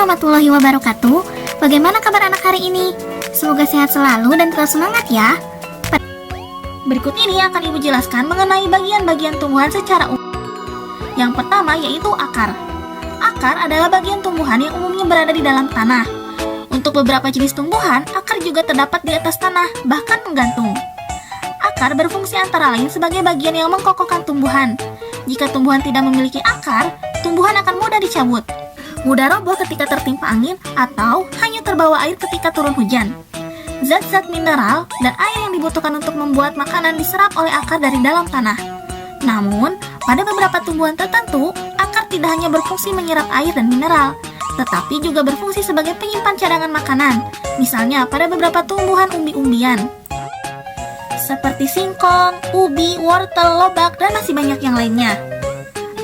Warahmatullahi wabarakatuh. Bagaimana kabar anak hari ini? Semoga sehat selalu dan tetap semangat ya. Berikut ini akan Ibu jelaskan mengenai bagian-bagian tumbuhan secara umum. Yang pertama yaitu akar. Akar adalah bagian tumbuhan yang umumnya berada di dalam tanah. Untuk beberapa jenis tumbuhan, akar juga terdapat di atas tanah, bahkan menggantung. Akar berfungsi antara lain sebagai bagian yang mengkokohkan tumbuhan. Jika tumbuhan tidak memiliki akar, tumbuhan akan mudah dicabut, mudah roboh ketika tertimpa angin, atau hanya terbawa air ketika turun hujan. Zat-zat mineral dan air yang dibutuhkan untuk membuat makanan diserap oleh akar dari dalam tanah. Namun, pada beberapa tumbuhan tertentu, akar tidak hanya berfungsi menyerap air dan mineral, tetapi juga berfungsi sebagai penyimpan cadangan makanan. Misalnya pada beberapa tumbuhan umbi-umbian, seperti singkong, ubi, wortel, lobak, dan masih banyak yang lainnya.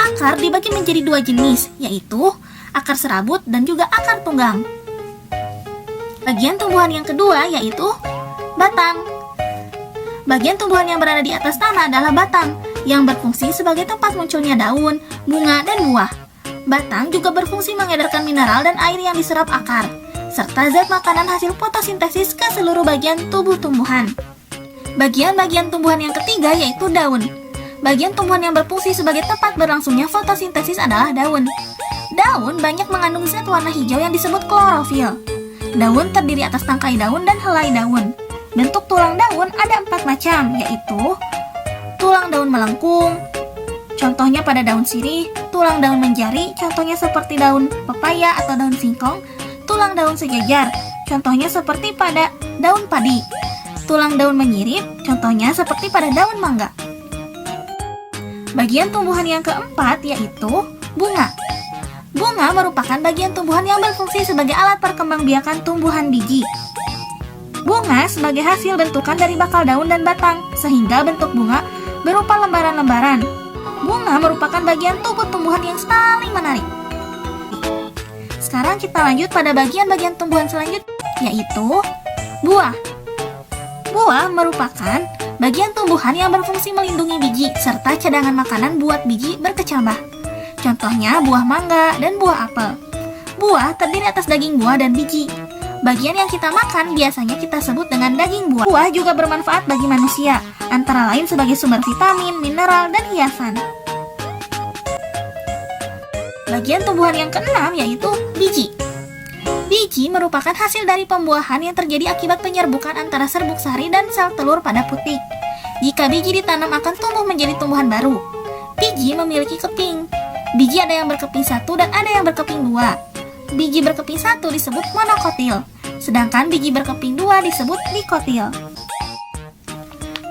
Akar dibagi menjadi dua jenis, yaitu akar serabut dan juga akar tunggang. Bagian tumbuhan yang kedua yaitu batang. Bagian tumbuhan yang berada di atas tanah adalah batang, yang berfungsi sebagai tempat munculnya daun, bunga, dan buah. Batang juga berfungsi mengedarkan mineral dan air yang diserap akar, serta zat makanan hasil fotosintesis ke seluruh bagian tubuh tumbuhan. Bagian-bagian tumbuhan yang ketiga yaitu daun. Bagian tumbuhan yang berfungsi sebagai tempat berlangsungnya fotosintesis adalah daun. Daun banyak mengandung zat warna hijau yang disebut klorofil. Daun terdiri atas tangkai daun dan helai daun. Bentuk tulang daun ada 4 macam, yaitu tulang daun melengkung, contohnya pada daun sirih, tulang daun menjari, contohnya seperti daun pepaya atau daun singkong, tulang daun sejajar, contohnya seperti pada daun padi, tulang daun menyirip, contohnya seperti pada daun mangga. Bagian tumbuhan yang keempat yaitu bunga. Bunga merupakan bagian tumbuhan yang berfungsi sebagai alat perkembangbiakan tumbuhan biji. Bunga sebagai hasil bentukan dari bakal daun dan batang, sehingga bentuk bunga berupa lembaran-lembaran. Bunga merupakan bagian tubuh tumbuhan yang paling menarik. Sekarang kita lanjut pada bagian-bagian tumbuhan selanjutnya, yaitu buah. Buah merupakan bagian tumbuhan yang berfungsi melindungi biji, serta cadangan makanan buat biji berkecambah. Contohnya buah mangga dan buah apel. Buah terdiri atas daging buah dan biji. Bagian yang kita makan biasanya kita sebut dengan daging buah. Buah juga bermanfaat bagi manusia, antara lain sebagai sumber vitamin, mineral, dan hiasan. Bagian tumbuhan yang keenam yaitu biji. Biji merupakan hasil dari pembuahan yang terjadi akibat penyerbukan antara serbuk sari dan sel telur pada putik. Jika biji ditanam akan tumbuh menjadi tumbuhan baru. Biji memiliki keping. Biji ada yang berkeping 1 dan ada yang berkeping 2. Biji berkeping 1 disebut monokotil, sedangkan biji berkeping 2 disebut dikotil.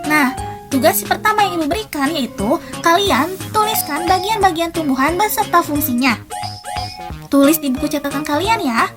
Nah, tugas pertama yang Ibu berikan yaitu kalian tuliskan bagian-bagian tumbuhan beserta fungsinya. Tulis di buku catatan kalian ya.